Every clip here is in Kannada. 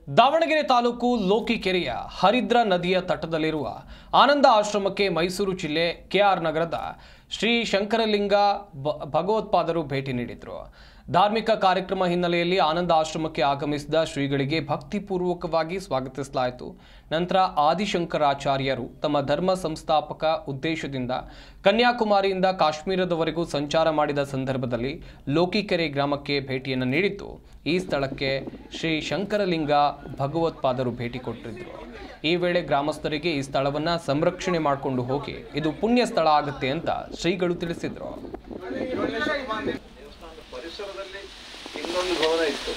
ದಾವಣಗೆರೆ ತಾಲೂಕು ಲೋಕಿಕೆರೆಯ ಹರಿದ್ರ ನದಿಯ ತಟದಲ್ಲಿರುವ ಆನಂದ ಆಶ್ರಮಕ್ಕೆ ಮೈಸೂರು ಜಿಲ್ಲೆ ಕೆಆರ್ ನಗರದ ಶ್ರೀ ಶಂಕರಲಿಂಗ ಭಗವತ್ಪಾದರು ಭೇಟಿ ನೀಡಿದರು. ಧಾರ್ಮಿಕ ಕಾರ್ಯಕ್ರಮ ಹಿನ್ನೆಲೆಯಲ್ಲಿ ಆನಂದ ಆಶ್ರಮಕ್ಕೆ ಆಗಮಿಸಿದ ಶ್ರೀಗಳಿಗೆ ಭಕ್ತಿಪೂರ್ವಕವಾಗಿ ಸ್ವಾಗತಿಸಲಾಯಿತು. ನಂತರ ಆದಿಶಂಕರಾಚಾರ್ಯರು ತಮ್ಮ ಧರ್ಮ ಸಂಸ್ಥಾಪಕ ಉದ್ದೇಶದಿಂದ ಕನ್ಯಾಕುಮಾರಿಯಿಂದ ಕಾಶ್ಮೀರದವರೆಗೂ ಸಂಚಾರ ಮಾಡಿದ ಸಂದರ್ಭದಲ್ಲಿ ಲೋಕಿಕೆರೆ ಗ್ರಾಮಕ್ಕೆ ಭೇಟಿಯನ್ನು ನೀಡಿದ್ದು, ಈ ಸ್ಥಳಕ್ಕೆ ಶ್ರೀ ಶಂಕರಲಿಂಗ ಭಗವತ್ಪಾದರು ಭೇಟಿ ಕೊಟ್ಟಿದ್ದರು. ಈ ವೇಳೆ ಗ್ರಾಮಸ್ಥರಿಗೆ ಈ ಸ್ಥಳವನ್ನು ಸಂರಕ್ಷಣೆ ಮಾಡಿಕೊಂಡು ಹೋಗಿ ಇದು ಪುಣ್ಯ ಸ್ಥಳ ಆಗುತ್ತೆ ಅಂತ ಶ್ರೀಗಳು ತಿಳಿಸಿದರು. ಪರಿಸರದಲ್ಲಿ ಇನ್ನೊಂದು ಭವನ ಇತ್ತು,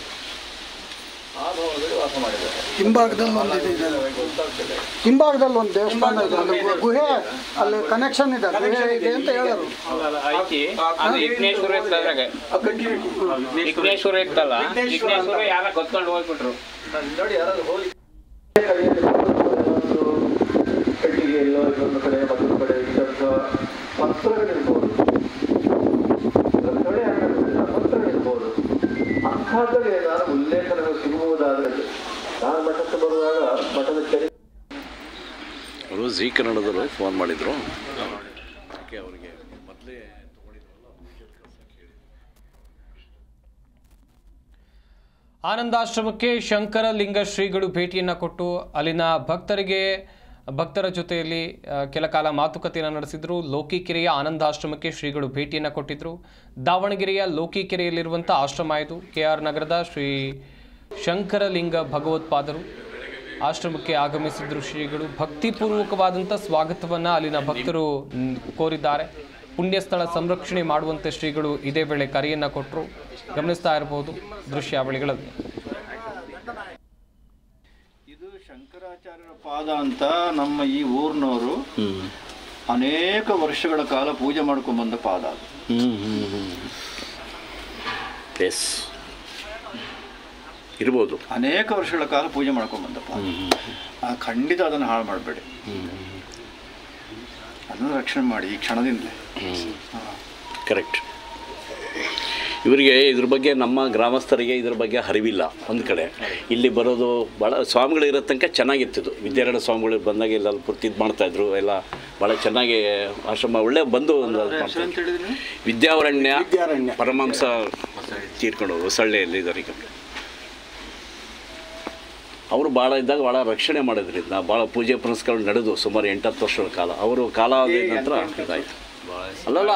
ಆ ಭವನದಲ್ಲಿ ವಾಸ ಮಾಡಿದ್ದಾರೆ. ಹಿಂಭಾಗದಲ್ಲಿ ಒಂದು ದೇವಸ್ಥಾನ ಇದೆ, ಅಲ್ಲಿ ಗುಹೆ, ಅಲ್ಲಿ ಕನೆಕ್ಷನ್ ಇದೆ, ಗುಹೆ ಇದೆ ಅಂತ ಹೇಳೋರು. ವಿಘ್ನೇಶ್ವರ ಇತ್ತಲ್ಲ, ವಿಘ್ನೇಶ್ವರ ಯಾರ ಗೊತ್ಕೊಂಡು ಹೋಗ್ಬಿಟ್ರು ನೋಡಿ. ಯಾರಾದ್ರೂ ಹೋಗಿ ಕಟ್ಟಿಗೆಯಲ್ಲೋ ಇನ್ನೊಂದು ಕಡೆ ಮತ್ತೊಂದು ಕಡೆ ಇದ್ದಂಥ ಪತ್ರಗಳಿರ್ಬೋದು, ಪತ್ರಗಳಿರ್ಬೋದು, ಅಂಥದ್ದಲ್ಲಿ ಏನಾದ್ರು ಉಲ್ಲೇಖನಗಳು ಸಿಗುವುದಾದರೆ ನಾನು ಮಠಕ್ಕೆ ಬರುವಾಗ ಮಠದ ಚರಿತ್ರೆ ಅವರು ಜಿ ಕನ್ನಡದವರು ಫೋನ್ ಮಾಡಿದರು. ಅದಕ್ಕೆ ಅವರಿಗೆ ಮೊದಲೇ ಆನಂದಾಶ್ರಮಕ್ಕೆ ಶಂಕರಲಿಂಗ ಶ್ರೀಗಳು ಭೇಟಿಯನ್ನು ಕೊಟ್ಟು ಅಲ್ಲಿನ ಭಕ್ತರ ಜೊತೆಯಲ್ಲಿ ಕೆಲ ಕಾಲ ಮಾತುಕತೆಯನ್ನು ನಡೆಸಿದರು. ಲೋಕಿಕೆರೆಯ ಆನಂದಾಶ್ರಮಕ್ಕೆ ಶ್ರೀಗಳು ಭೇಟಿಯನ್ನು ಕೊಟ್ಟಿದ್ದರು. ದಾವಣಗೆರೆಯ ಲೋಕಿಕೆರೆಯಲ್ಲಿರುವಂಥ ಆಶ್ರಮ ಇದು. ಕೆಆರ್ ನಗರದ ಶ್ರೀ ಶಂಕರಲಿಂಗ ಭಗವತ್ಪಾದರು ಆಶ್ರಮಕ್ಕೆ ಆಗಮಿಸಿದ್ರು. ಶ್ರೀಗಳು ಭಕ್ತಿಪೂರ್ವಕವಾದಂಥ ಸ್ವಾಗತವನ್ನು ಅಲ್ಲಿನ ಭಕ್ತರು ಕೋರಿದ್ದಾರೆ. ಪುಣ್ಯಸ್ಥಳ ಸಂರಕ್ಷಣೆ ಮಾಡುವಂತೆ ಶ್ರೀಗಳು ಇದೇ ವೇಳೆ ಕರೆಯನ್ನು ಕೊಟ್ಟರು. ಗಮನಿಸ್ತಾ ಇರಬಹುದು ದೃಶ್ಯಾವಳಿಗಳಲ್ಲಿ. ಇದು ಶಂಕರಾಚಾರ್ಯರ ಪಾದ ಅಂತ ನಮ್ಮ ಈ ಊರಿನವರು ಅನೇಕ ವರ್ಷಗಳ ಕಾಲ ಪೂಜೆ ಮಾಡ್ಕೊಂಡು ಬಂದ ಪಾದ ಅದು. ಇರ್ಬೋದು, ಅನೇಕ ವರ್ಷಗಳ ಕಾಲ ಪೂಜೆ ಮಾಡ್ಕೊಂಡು ಬಂದ ಪಾದ. ಖಂಡಿತ ಅದನ್ನು ಹಾಳು ಮಾಡಬೇಡಿ, ಅದನ್ನು ರಕ್ಷಣೆ ಮಾಡಿ ಈ ಕ್ಷಣದಿಂದಲೇ. ಕರೆಕ್ಟ್. ಇವರಿಗೆ ಇದ್ರ ಬಗ್ಗೆ, ನಮ್ಮ ಗ್ರಾಮಸ್ಥರಿಗೆ ಇದ್ರ ಬಗ್ಗೆ ಅರಿವಿಲ್ಲ. ಒಂದು ಕಡೆ ಇಲ್ಲಿ ಬರೋದು ಭಾಳ ಸ್ವಾಮಿಗಳು ಇರೋ ತನಕ ಚೆನ್ನಾಗಿತ್ತು. ವಿದ್ಯಾರಣ್ಯ ಸ್ವಾಮಿಗಳು ಬಂದಾಗ ಎಲ್ಲ ಪೂರ್ತಿ ಇದು ಮಾಡ್ತಾಯಿದ್ರು, ಎಲ್ಲ ಭಾಳ ಚೆನ್ನಾಗಿ ಆಶ್ರಮ ಒಳ್ಳೆ ಬಂದು ವಿದ್ಯಾರಣ್ಯ ಪರಮಹಂಸ ತೀರ್ಕೊಂಡು ಹೊಸಳ್ಳಿಯಲ್ಲಿ ಇದ್ದಾರೆ. ಈಗ ಅವರು ಭಾಳ ಇದ್ದಾಗ ಭಾಳ ರಕ್ಷಣೆ ಮಾಡಿದ್ರಿಂದ ಭಾಳ ಪೂಜೆ ಪುನಸ್ಕಾರ ನಡೆದು ಸುಮಾರು 8-10 ವರ್ಷಗಳ ಕಾಲ. ಅವರು ಕಾಲ ಆದ ನಂತರ ಇದಾಯಿತು. ಅಲ್ಲಲ್ಲ